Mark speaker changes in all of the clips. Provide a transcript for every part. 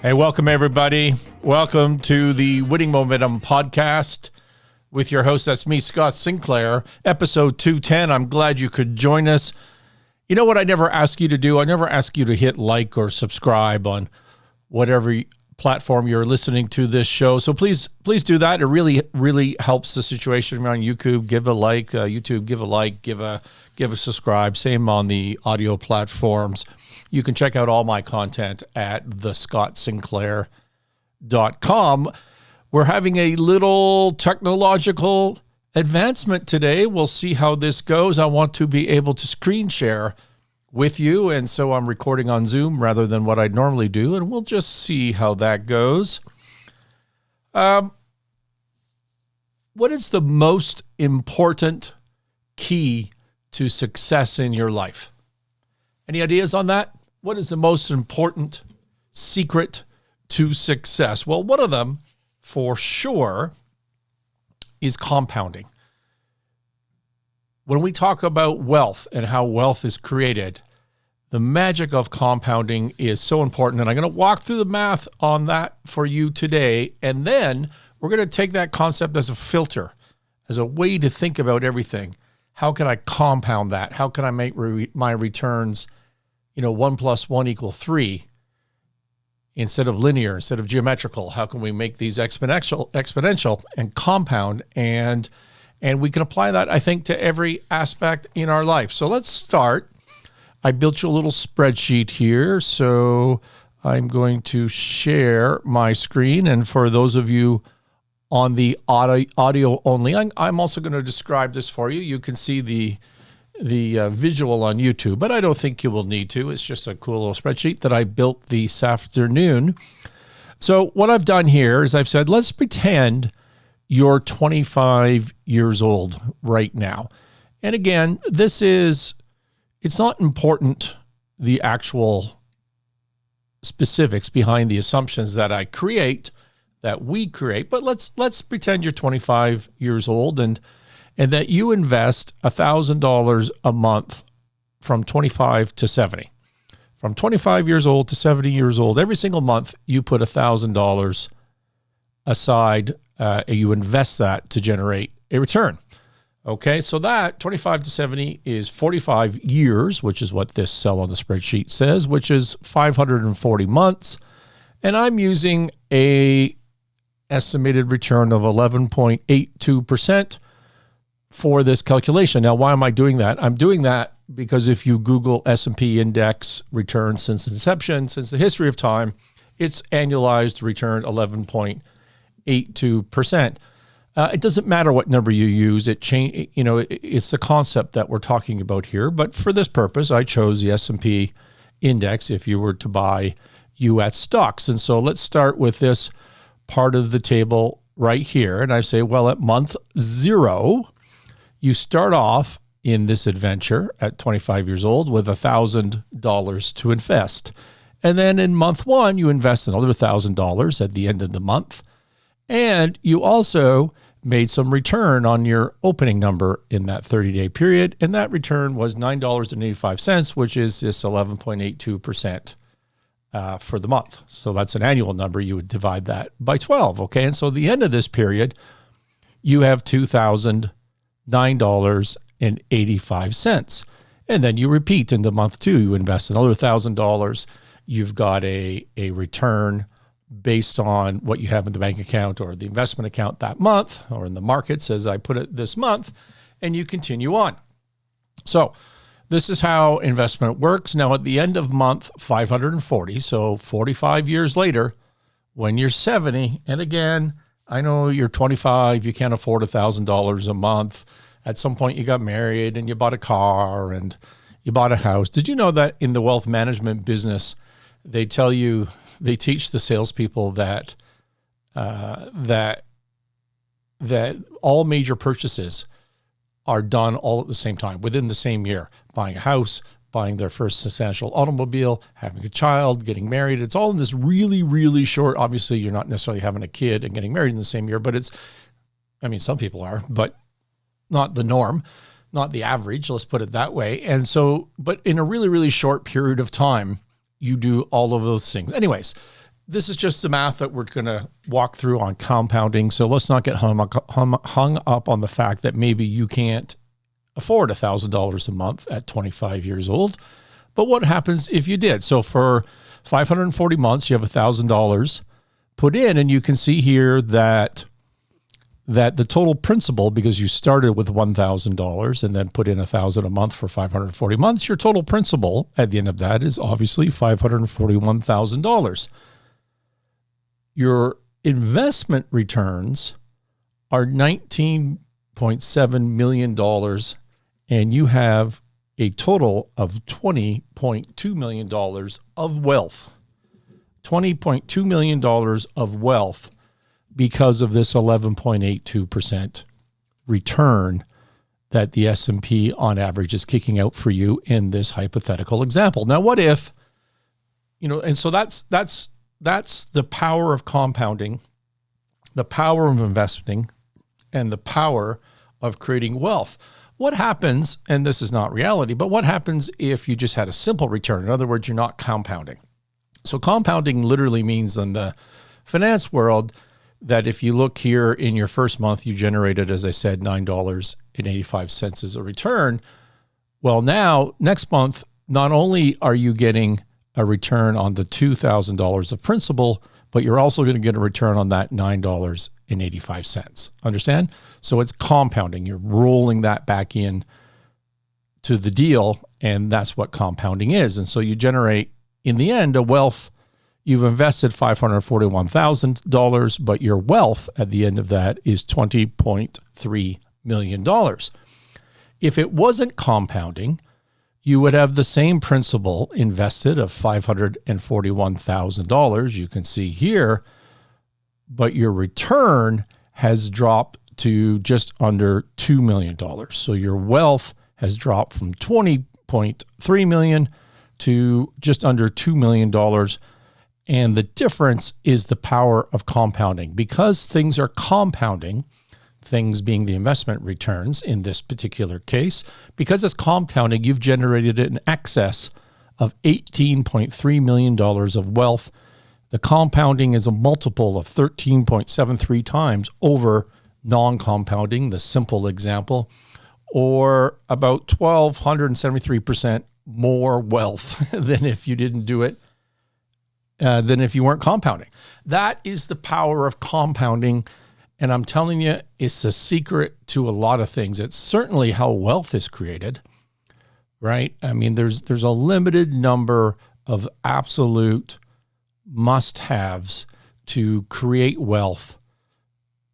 Speaker 1: Hey, welcome everybody. Welcome to the Winning Momentum podcast with your host. That's me, Scott Sinclair, episode 210. I'm glad you could join us. You know what I never ask you to do? I never ask you to hit like or subscribe on whatever platform you're listening to this show. So please do that. It really helps the situation. On YouTube, give a like. YouTube, give a like. Give a subscribe. Same on the audio platforms. You can check out all my content at thescottsinclair.com. We're having a little technological advancement today. We'll see how this goes. I want to be able to screen share with you, and so I'm recording on Zoom rather than what I'd normally do, and we'll just see how that goes. What is the most important key to success in your life? Any ideas on that? What is the most important secret to success? Well, one of them, for sure, is compounding. When we talk about wealth and how wealth is created, the magic of compounding is so important. And I'm going to walk through the math on that for you today. And then we're going to take that concept as a filter, as a way to think about everything. How can I compound that? How can I make my returns 1 + 1 = 3 instead of linear, instead of geometrical? How can we make these exponential and compound? And we can apply that, I think, to every aspect in our life. So let's start. I built you a little spreadsheet here. So I'm going to share my screen. And for those of you on the audio only, I'm also going to describe this for you. You can see the visual on YouTube, but I don't think you will need to. It's just a cool little spreadsheet that I built this afternoon. So what I've done here is I've said, let's pretend you're 25 years old right now. And again, it's not important, the actual specifics behind the assumptions that we create, but let's pretend you're 25 years old and that you invest $1,000 a month from 25 to 70. From 25 years old to 70 years old, every single month you put $1,000 aside. You invest that to generate a return. Okay, so that 25 to 70 is 45 years, which is what this cell on the spreadsheet says, which is 540 months. And I'm using a estimated return of 11.82% for this calculation. Now, why am I doing that? I'm doing that because if you Google S&P index returns since inception, since the history of time, it's annualized return 11.82%. It doesn't matter what number you use. It's the concept that we're talking about here. But for this purpose, I chose the S&P index if you were to buy U.S. stocks. And so let's start with this part of the table right here. And I say, well, at month 0, you start off in this adventure at 25 years old with $1,000 to invest. And then in month 1, you invest another $1,000 at the end of the month. And you also made some return on your opening number in that 30-day period. And that return was $9.85, which is this 11.82% for the month. So that's an annual number. You would divide that by 12. Okay. And so at the end of this period, you have $2,009.85. And then you repeat into month 2, you invest another $1,000. You've got a return based on what you have in the bank account or the investment account that month, or in the markets, as I put it, this month, and you continue on. So this is how investment works. Now, at the end of month 540, so 45 years later, when you're 70, and again, I know you're 25, you can't afford $1,000 a month. At some point you got married and you bought a car and you bought a house. Did you know that in the wealth management business, they teach the salespeople that all major purchases are done all at the same time, within the same year. Buying a house, buying their first substantial automobile, having a child, getting married. It's all in this really, really short. Obviously, you're not necessarily having a kid and getting married in the same year, but some people are, but not the norm, not the average, let's put it that way. And so, but in a really, really short period of time, you do all of those things. Anyways, this is just the math that we're going to walk through on compounding. So let's not get hung up on the fact that maybe you can't afford $1,000 a month at 25 years old. But what happens if you did? So for 540 months, you have $1,000 put in, and you can see here that the total principal, because you started with $1,000 and then put in $1,000 a month for 540 months, your total principal at the end of that is obviously $541,000. Your investment returns are $19.7 million, and you have a total of $20.2 million of wealth. $20.2 million of wealth because of this 11.82% return that the S&P on average is kicking out for you in this hypothetical example. Now, what if, and so that's the power of compounding, the power of investing, and the power of creating wealth. What happens, and this is not reality, but what happens if you just had a simple return? In other words, you're not compounding. So compounding literally means in the finance world that if you look here in your first month, you generated, as I said, $9.85 as a return. Well, now, next month, not only are you getting a return on the $2,000 of principal, but you're also going to get a return on that $9.85. Understand? So it's compounding. You're rolling that back in to the deal, and that's what compounding is. And so you generate, in the end, a wealth. You've invested $541,000, but your wealth at the end of that is $20.3 million. If it wasn't compounding, you would have the same principal invested of $541,000, you can see here, but your return has dropped to just under $2 million. So your wealth has dropped from $20.3 million to just under $2 million. And the difference is the power of compounding. Because things are compounding, things being the investment returns in this particular case, because it's compounding, you've generated in excess of $18.3 million of wealth. The compounding is a multiple of 13.73 times over non-compounding, the simple example, or about 1,273% more wealth than if you didn't do it, than if you weren't compounding. That is the power of compounding. And I'm telling you, it's the secret to a lot of things. It's certainly how wealth is created, right? I mean, there's a limited number of absolute must-haves to create wealth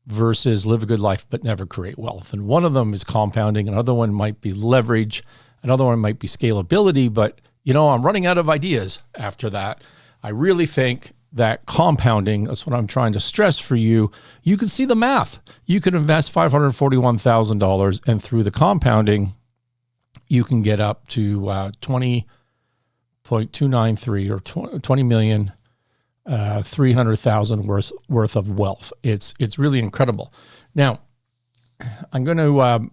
Speaker 1: versus live a good life but never create wealth. And one of them is compounding. Another one might be leverage. Another one might be scalability. But, I'm running out of ideas after that. I really think that compounding, that's what I'm trying to stress for you. You can see the math. You can invest $541,000, and through the compounding, you can get up to 20.293 or 20,300,000 worth of wealth. It's really incredible. Now, I'm going to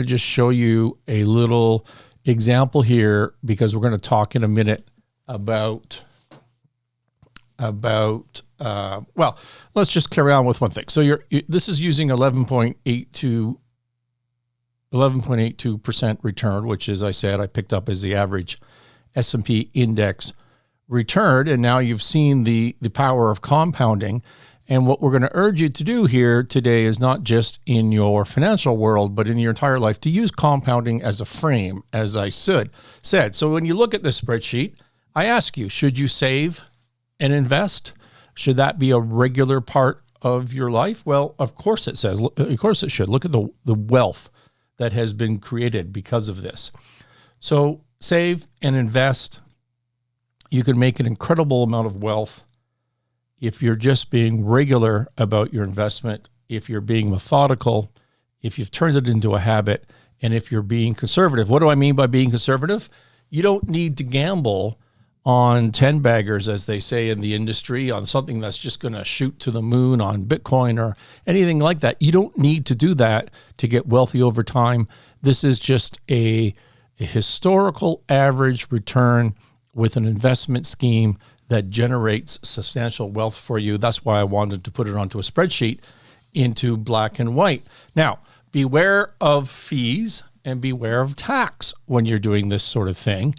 Speaker 1: just show you a little example here, because we're going to talk in a minute about well, let's just carry on with one thing. So this is using 11.82% return, which, as I said, I picked up as the average S&P index return. And now you've seen the power of compounding. And what we're going to urge you to do here today is not just in your financial world, but in your entire life, to use compounding as a frame, as I said. So when you look at this spreadsheet, I ask you, should you save and invest? Should that be a regular part of your life? Well, of course it says. Of course it should. Look at the wealth that has been created because of this. So save and invest. You can make an incredible amount of wealth if you're just being regular about your investment, if you're being methodical, if you've turned it into a habit, and if you're being conservative. What do I mean by being conservative? You don't need to gamble on 10 baggers, as they say in the industry, on something that's just going to shoot to the moon, on Bitcoin or anything like that. You don't need to do that to get wealthy over time. This is just a historical average return with an investment scheme that generates substantial wealth for you. That's why I wanted to put it onto a spreadsheet into black and white. Now, beware of fees and beware of tax when you're doing this sort of thing,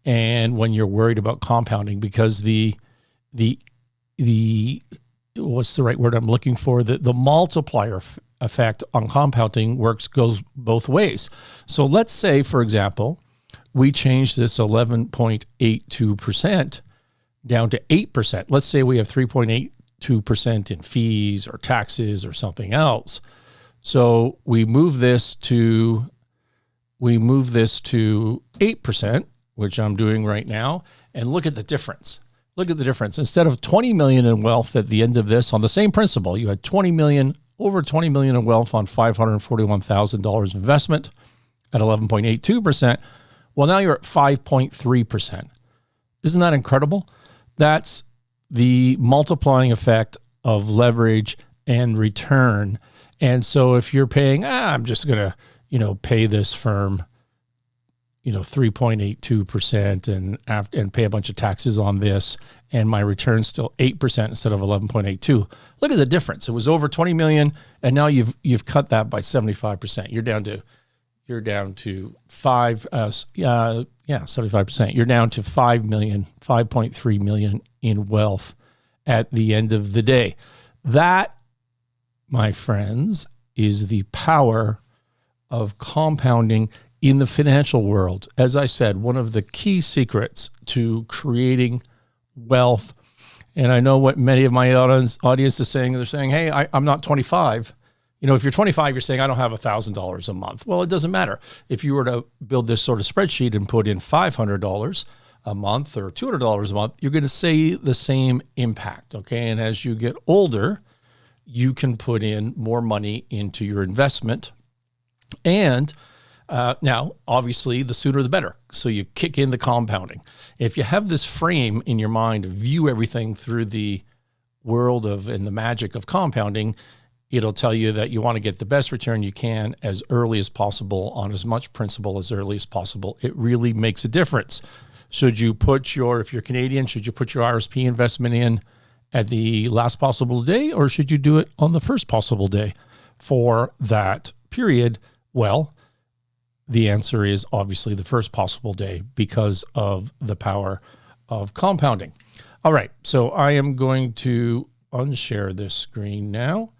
Speaker 1: and when you're worried about compounding, because the what's the right word I'm looking for? The multiplier effect on compounding goes both ways. So let's say, for example, we change this 11.82% down to 8%. Let's say we have 3.82% in fees or taxes or something else. So we move this to 8%, which I'm doing right now, and look at the difference. Look at the difference. Instead of 20 million in wealth at the end of this, on the same principle, you had over 20 million in wealth on $541,000 investment at 11.82%. Well, now you're at 5.3%. Isn't that incredible? That's the multiplying effect of leverage and return. And so if you're paying, I'm just going to, pay this firm, 3.82% and pay a bunch of taxes on this, and my return's still 8% instead of 11.82. Look at the difference. It was over 20 million, and now you've cut that by 75%. You're down to 75%. You're down to 5.3 million in wealth at the end of the day. That, my friends, is the power of compounding in the financial world. As I said, one of the key secrets to creating wealth. And I know what many of my audience is saying. They're saying, hey, I'm not 25. If you're 25, you're saying, I don't have $1,000 a month. Well, it doesn't matter. If you were to build this sort of spreadsheet and put in $500 a month or $200 a month, you're going to see the same impact. Okay. And as you get older, you can put in more money into your investment. And now, obviously, the sooner the better. So you kick in the compounding. If you have this frame in your mind, view everything through the world and the magic of compounding, it'll tell you that you want to get the best return you can as early as possible on as much principal as early as possible. It really makes a difference. If you're Canadian, should you put your RSP investment in at the last possible day, or should you do it on the first possible day for that period? Well, the answer is obviously the first possible day because of the power of compounding. All right, so I am going to unshare this screen now,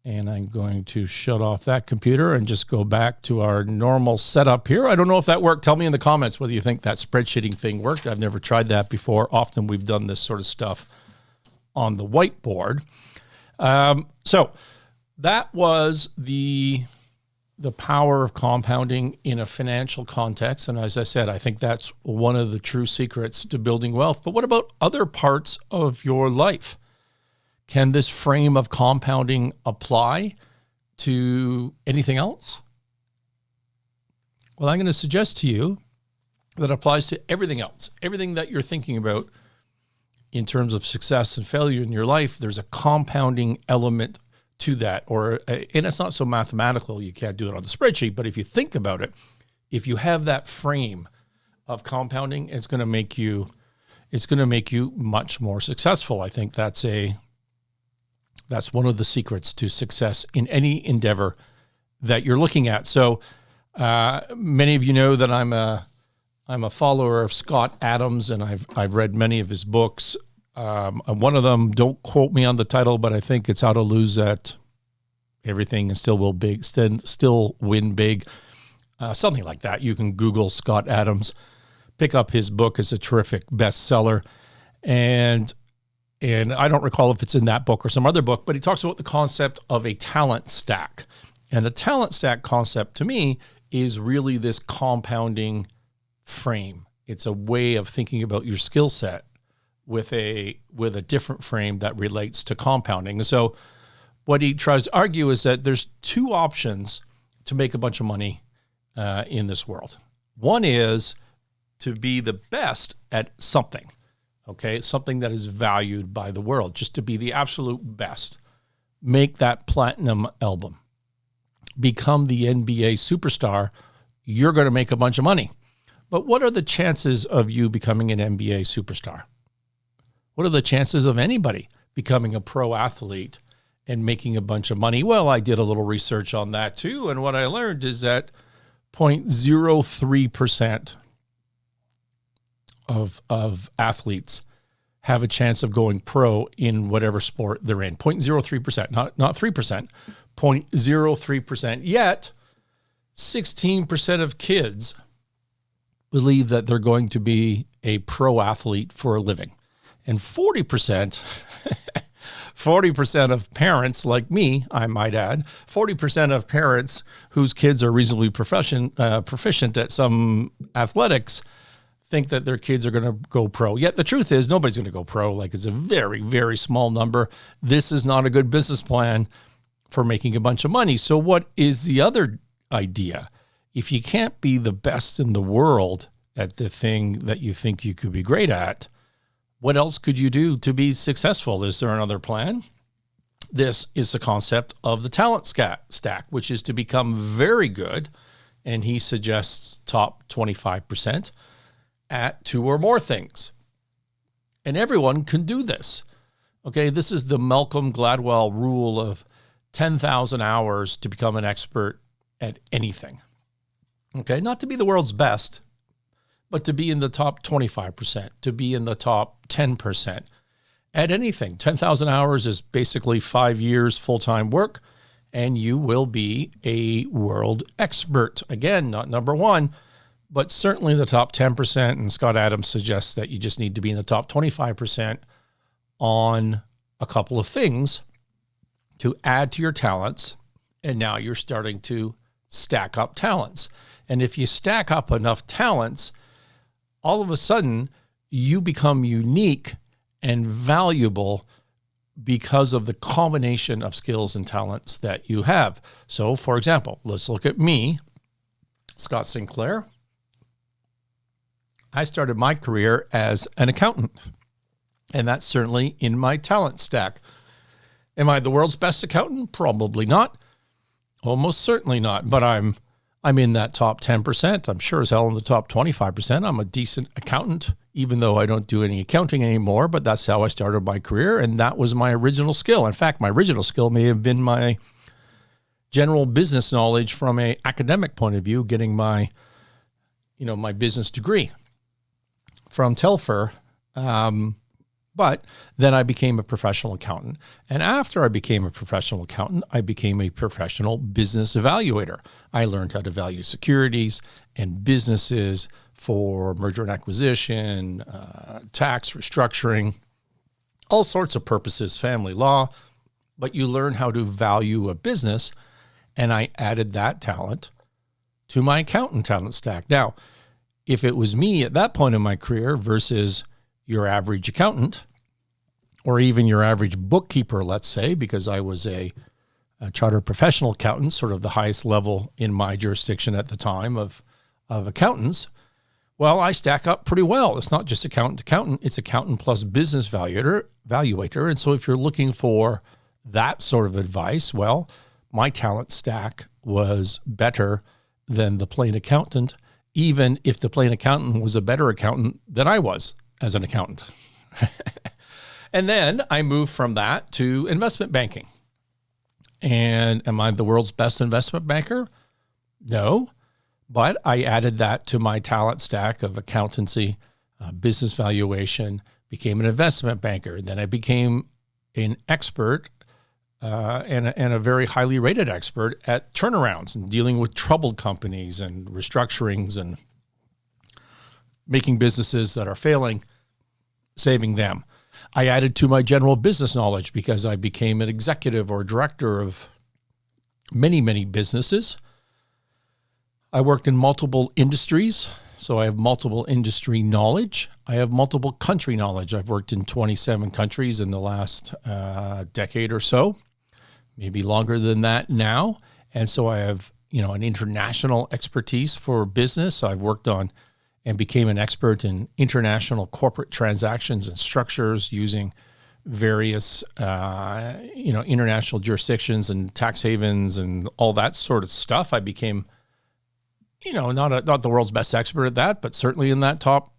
Speaker 1: and I'm going to shut off that computer and just go back to our normal setup here. I don't know if that worked. Tell me in the comments whether you think that spreadsheeting thing worked. I've never tried that before. Often we've done this sort of stuff on the whiteboard. So that was the power of compounding in a financial context. And as I said, I think that's one of the true secrets to building wealth. But what about other parts of your life? Can this frame of compounding apply to anything else? Well, I'm going to suggest to you that applies to everything else. Everything that you're thinking about in terms of success and failure in your life, there's a compounding element to that, and it's not so mathematical, you can't do it on the spreadsheet, but if you think about it, if you have that frame of compounding, it's going to make you much more successful. I think that's one of the secrets to success in any endeavor that you're looking at. So many of you know that I'm a follower of Scott Adams, and I've read many of his books. One of them, don't quote me on the title, but I think it's How to Lose at Everything and Still Win Big, something like that. You can Google Scott Adams, pick up his book. It's a terrific bestseller, and I don't recall if it's in that book or some other book, but he talks about the concept of a talent stack. And a talent stack concept to me is really this compounding frame. It's a way of thinking about your skill set with a different frame that relates to compounding. So what he tries to argue is that there's two options to make a bunch of money in this world. One is to be the best at something, okay? Something that is valued by the world, just to be the absolute best. Make that platinum album. Become the NBA superstar. You're going to make a bunch of money. But what are the chances of you becoming an NBA superstar? what are the chances of anybody becoming a pro athlete and making a bunch of money? Well, I did a little research on that too. And what I learned is that 0.03% of athletes have a chance of going pro in whatever sport they're in. 0.03%, not 3%, 0.03%. Yet 16% of kids believe that they're going to be a pro athlete for a living. And 40%, 40% of parents like me, I might add, 40% of parents whose kids are reasonably proficient at some athletics think that their kids are going to go pro. Yet the truth is nobody's going to go pro. Like, it's a very, very small number. This is not a good business plan for making a bunch of money. So what is the other idea? If you can't be the best in the world at the thing that you think you could be great at, what else could you do to be successful? Is there another plan? This is the concept of the talent stack, which is to become very good. And he suggests top 25% at 2 or more things. And everyone can do this. Okay, this is the Malcolm Gladwell rule of 10,000 hours to become an expert at anything. Okay, not to be the world's best, but to be in the top 25%, to be in the top 10% at anything. 10,000 hours is basically 5 years full-time work, and you will be a world expert. Again, not number one, but certainly the top 10%. And Scott Adams suggests that you just need to be in the top 25% on a couple of things to add to your talents. And now you're starting to stack up talents. And if you stack up enough talents, all of a sudden you become unique and valuable because of the combination of skills and talents that you have. So, for example, let's look at me, Scott Sinclair. I started my career as an accountant, and that's certainly in my talent stack. Am I the world's best accountant? Probably not. Almost certainly not, but I'm in that top 10%. I'm sure as hell in the top 25%. I'm a decent accountant, even though I don't do any accounting anymore, but that's how I started my career, and that was my original skill. In fact, my original skill may have been my general business knowledge from an academic point of view, getting my business degree from Telfer. But then I became a professional accountant. And after I became a professional accountant, I became a professional business evaluator. I learned how to value securities and businesses for merger and acquisition, tax, restructuring, all sorts of purposes, family law. But you learn how to value a business. And I added that talent to my accountant talent stack. Now, if it was me at that point in my career versus your average accountant, or even your average bookkeeper, let's say, because I was a chartered professional accountant, sort of the highest level in my jurisdiction at the time of accountants, well, I stack up pretty well. It's not just accountant to accountant, it's accountant plus business evaluator. And so if you're looking for that sort of advice, well, my talent stack was better than the plain accountant, even if the plain accountant was a better accountant than I was as an accountant. And then I moved from that to investment banking. And am I the world's best investment banker? No, but I added that to my talent stack of accountancy, business valuation, became an investment banker. And then I became an expert and a very highly rated expert at turnarounds and dealing with troubled companies and restructurings and making businesses that are failing, saving them. I added to my general business knowledge because I became an executive or director of many, many businesses. I worked in multiple industries, so I have multiple industry knowledge. I have multiple country knowledge. I've worked in 27 countries in the last decade or so, maybe longer than that now. And so I have, an international expertise for business. I've worked on and became an expert in international corporate transactions and structures using various, international jurisdictions and tax havens and all that sort of stuff. I became, not the world's best expert at that, but certainly in that top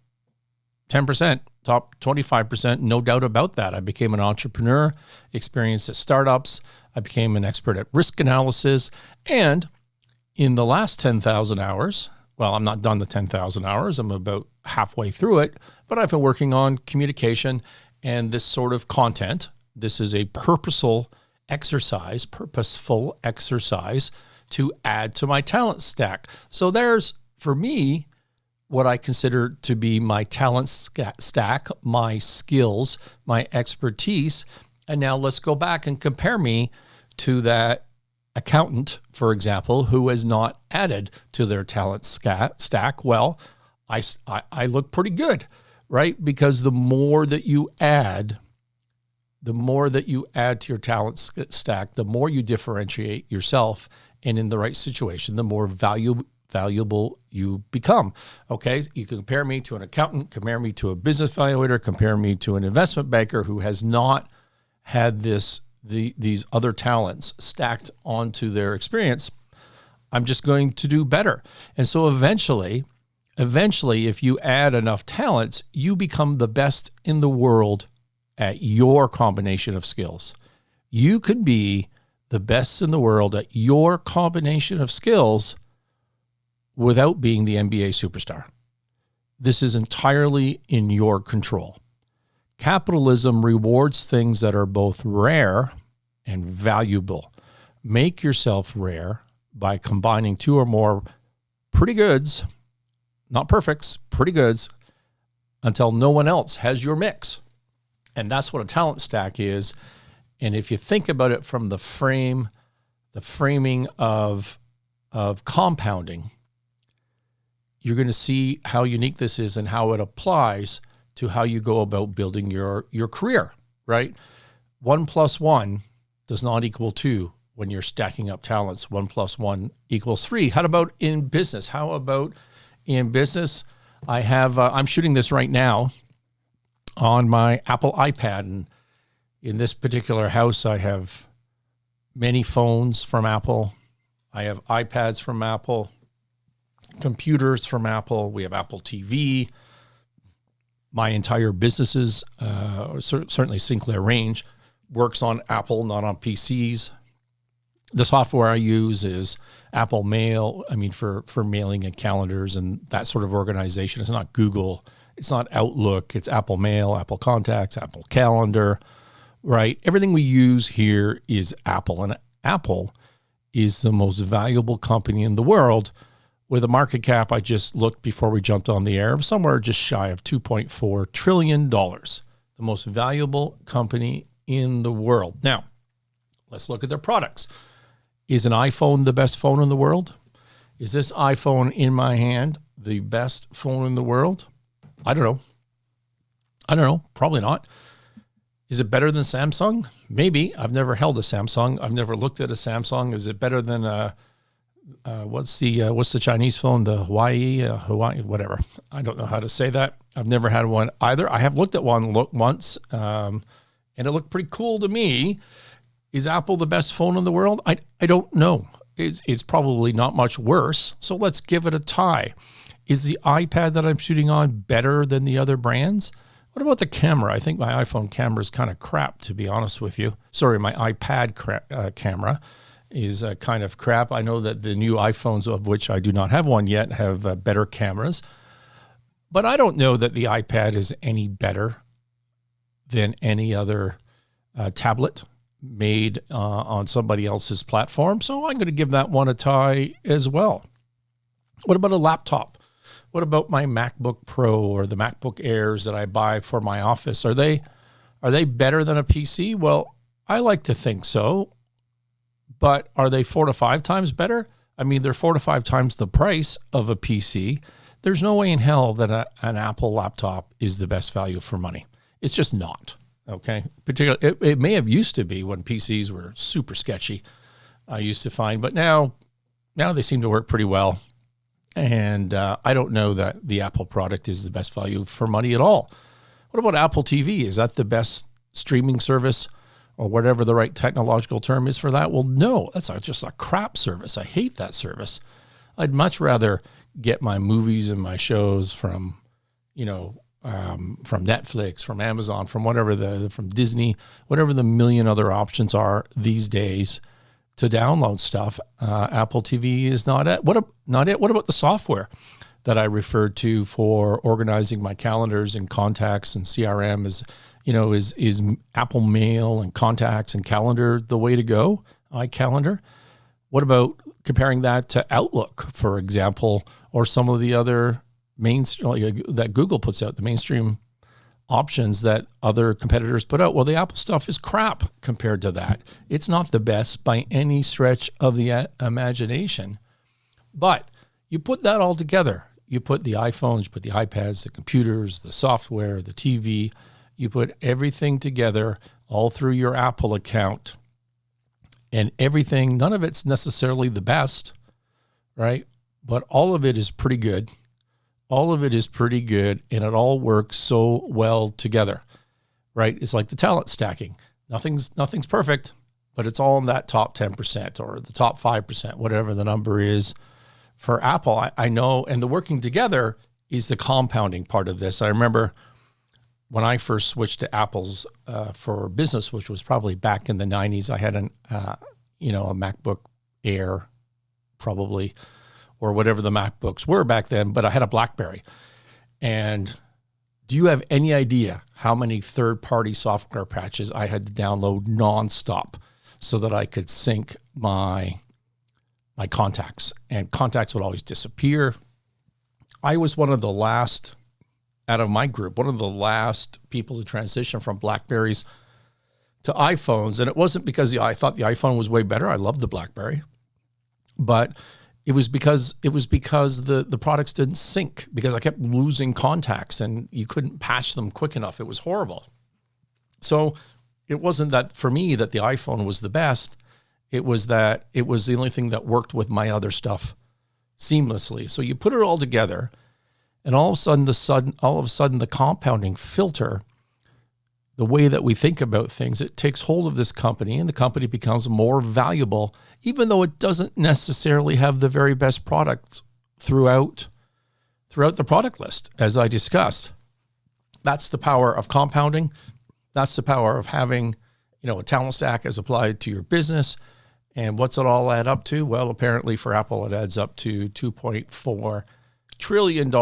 Speaker 1: 10%. top 25%, no doubt about that. I became an entrepreneur, experienced at startups. I became an expert at risk analysis. And in the last 10,000 hours, well, I'm not done the 10,000 hours. I'm about halfway through it, but I've been working on communication and this sort of content. This is a purposeful exercise to add to my talent stack. So there's, for me, what I consider to be my talent stack, my skills, my expertise. And now let's go back and compare me to that accountant, for example, who has not added to their talent stack. Well, I look pretty good, right? Because the more that you add to your talent stack, the more you differentiate yourself, and in the right situation, the more valuable you become. Okay, you can compare me to an accountant, compare me to a business evaluator, compare me to an investment banker who has not had these other talents stacked onto their experience. I'm just going to do better. And so eventually, if you add enough talents, you become the best in the world at your combination of skills. You can be the best in the world at your combination of skills without being the NBA superstar. This is entirely in your control. Capitalism rewards things that are both rare and valuable. Make yourself rare by combining two or more pretty goods, not perfects, pretty goods, until no one else has your mix. And that's what a talent stack is. And if you think about it from the framing of compounding, you're going to see how unique this is and how it applies to how you go about building your career, right? 1 + 1 does not equal 2 when you're stacking up talents. 1 + 1 = 3. How about in business? I'm shooting this right now on my Apple iPad. And in this particular house, I have many phones from Apple. I have iPads from Apple, computers from Apple. We have Apple TV. My entire businesses, certainly Sinclair Range, works on Apple, not on PCs. The software I use is Apple Mail. I mean, for mailing and calendars and that sort of organization. It's not Google. It's not Outlook. It's Apple Mail, Apple Contacts, Apple Calendar, right? Everything we use here is Apple. And Apple is the most valuable company in the world with a market cap, I just looked before we jumped on the air, of somewhere just shy of $2.4 trillion. The most valuable company in the world. Now, let's look at their products. Is an iPhone the best phone in the world? Is this iPhone in my hand the best phone in the world? I don't know. Probably not. Is it better than Samsung? Maybe. I've never held a Samsung. I've never looked at a Samsung. Is it better than what's the Chinese phone? The Hawaii, whatever. I don't know how to say that. I've never had one either. I have looked at one once, and it looked pretty cool to me. Is Apple the best phone in the world? I don't know. It's probably not much worse. So let's give it a tie. Is the iPad that I'm shooting on better than the other brands? What about the camera? I think my iPhone camera is kind of crap, to be honest with you. Sorry, my iPad camera is kind of crap. I know that the new iPhones, of which I do not have one yet, have better cameras. But I don't know that the iPad is any better than any other tablet made on somebody else's platform. So I'm going to give that one a tie as well. What about a laptop? What about my MacBook Pro or the MacBook Airs that I buy for my office? Are they better than a PC? Well, I like to think so. But are they 4 to 5 times better? I mean, they're 4 to 5 times the price of a PC. There's no way in hell that an Apple laptop is the best value for money. It's just not. Okay. Particularly, it may have used to be when PCs were super sketchy. I used to find, but now they seem to work pretty well. And I don't know that the Apple product is the best value for money at all. What about Apple TV? Is that the best streaming service or whatever the right technological term is for that? Well, no, that's just a crap service. I hate that service. I'd much rather get my movies and my shows from, from Netflix, from Amazon, from from Disney, whatever the million other options are these days to download stuff. Apple TV is not it. What about the software that I referred to for organizing my calendars and contacts and CRM? Is Apple Mail and Contacts and Calendar the way to go? iCalendar. What about comparing that to Outlook, for example, or some of the other that Google puts out, the mainstream options that other competitors put out? Well, the Apple stuff is crap compared to that. It's not the best by any stretch of the imagination. But you put that all together. You put the iPhones, you put the iPads, the computers, the software, the TV. You put everything together all through your Apple account. And everything, none of it's necessarily the best, right? But all of it is pretty good. All of it is pretty good, and it all works so well together, right? It's like the talent stacking. Nothing's perfect, but it's all in that top 10% or the top 5%, whatever the number is. For Apple, I know, and the working together is the compounding part of this. I remember when I first switched to Apple's for business, which was probably back in the 90s, I had a MacBook Air, probably, or whatever the MacBooks were back then, but I had a BlackBerry. And do you have any idea how many third-party software patches I had to download nonstop so that I could sync my contacts? And contacts would always disappear. I was one of the last out of my group, one of the last people to transition from BlackBerries to iPhones. And it wasn't because I thought the iPhone was way better. I loved the BlackBerry. But it was because the products didn't sync, because I kept losing contacts and you couldn't patch them quick enough. It was horrible. So it wasn't that for me that the iPhone was the best. It was that it was the only thing that worked with my other stuff seamlessly. So you put it all together, and all of a sudden the compounding filter, the way that we think about things, it takes hold of this company, and the company becomes more valuable, even though it doesn't necessarily have the very best product throughout the product list, as I discussed. That's the power of compounding. That's the power of having, a talent stack as applied to your business. And what's it all add up to? Well, apparently for Apple, it adds up to $2.4 trillion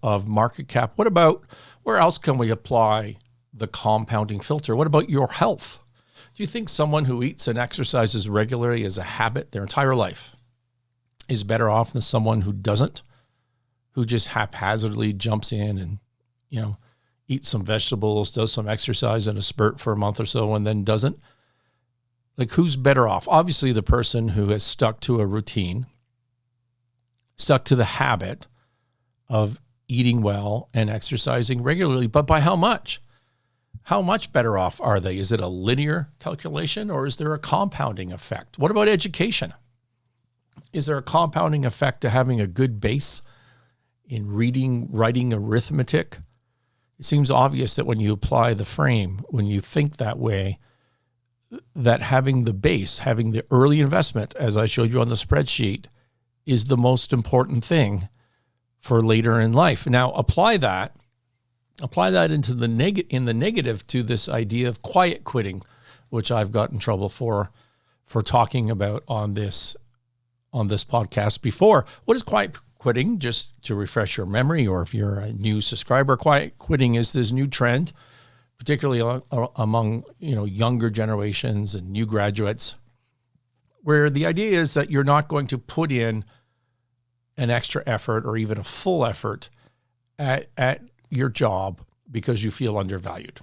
Speaker 1: of market cap. Where else can we apply the compounding filter? What about your health? Do you think someone who eats and exercises regularly as a habit their entire life is better off than someone who doesn't, who just haphazardly jumps in and, eats some vegetables, does some exercise in a spurt for a month or so, and then doesn't? Like, who's better off? Obviously, the person who has stuck to a routine, stuck to the habit of eating well and exercising regularly. But by how much? How much better off are they? Is it a linear calculation, or is there a compounding effect? What about education? Is there a compounding effect to having a good base in reading, writing, arithmetic? It seems obvious that when you apply the frame, when you think that way, that having the base, having the early investment, as I showed you on the spreadsheet, is the most important thing for later in life. Now, apply that into the negative to this idea of quiet quitting, which I've got in trouble for talking about on this podcast before. What is quiet quitting? Just to refresh your memory, or if you're a new subscriber, quiet quitting is this new trend, particularly among younger generations and new graduates, where the idea is that you're not going to put in an extra effort or even a full effort at your job because you feel undervalued.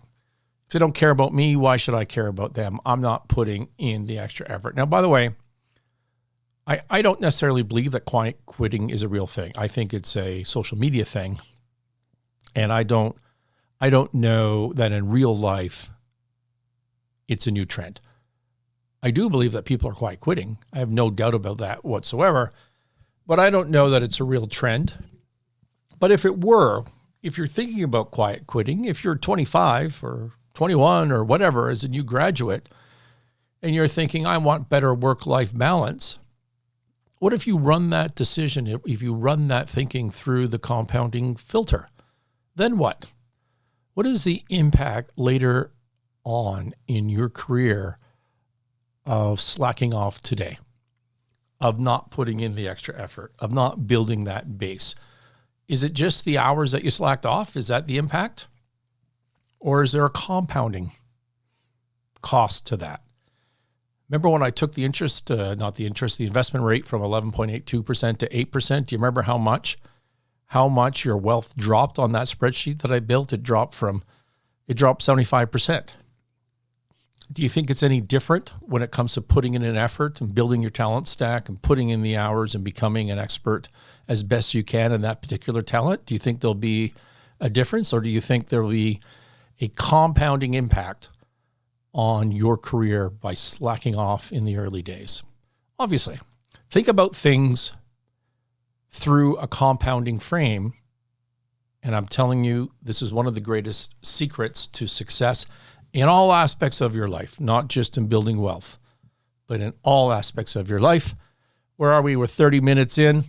Speaker 1: If they don't care about me, why should I care about them? I'm not putting in the extra effort. Now, by the way, I don't necessarily believe that quiet quitting is a real thing. I think it's a social media thing. And I don't know that in real life it's a new trend. I do believe that people are quiet quitting. I have no doubt about that whatsoever. But I don't know that it's a real trend. But if it were, if you're thinking about quiet quitting, if you're 25 or 21 or whatever as a new graduate, and you're thinking, I want better work-life balance, what if you run that decision, if you run that thinking through the compounding filter? Then what? What is the impact later on in your career of slacking off today, of not putting in the extra effort, of not building that base? Is it just the hours that you slacked off? Is that the impact? Or is there a compounding cost to that? Remember when I took the the investment rate from 11.82% to 8%? Do you remember how much your wealth dropped on that spreadsheet that I built? It dropped 75%. Do you think it's any different when it comes to putting in an effort and building your talent stack and putting in the hours and becoming an expert as best you can in that particular talent? Do you think there'll be a difference, or do you think there will be a compounding impact on your career by slacking off in the early days? Obviously, think about things through a compounding frame. And I'm telling you, this is one of the greatest secrets to success in all aspects of your life, not just in building wealth, but in all aspects of your life. Where are we? We're 30 minutes in.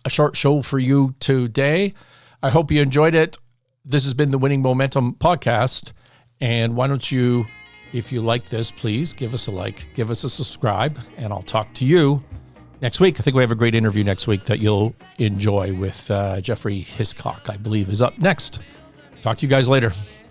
Speaker 1: A short show for you today. I hope you enjoyed it. This has been the Winning Momentum Podcast. And why don't you, if you like this, please give us a like, give us a subscribe, and I'll talk to you next week. I think we have a great interview next week that you'll enjoy with Jeffrey Hiscock, I believe, is up next. Talk to you guys later.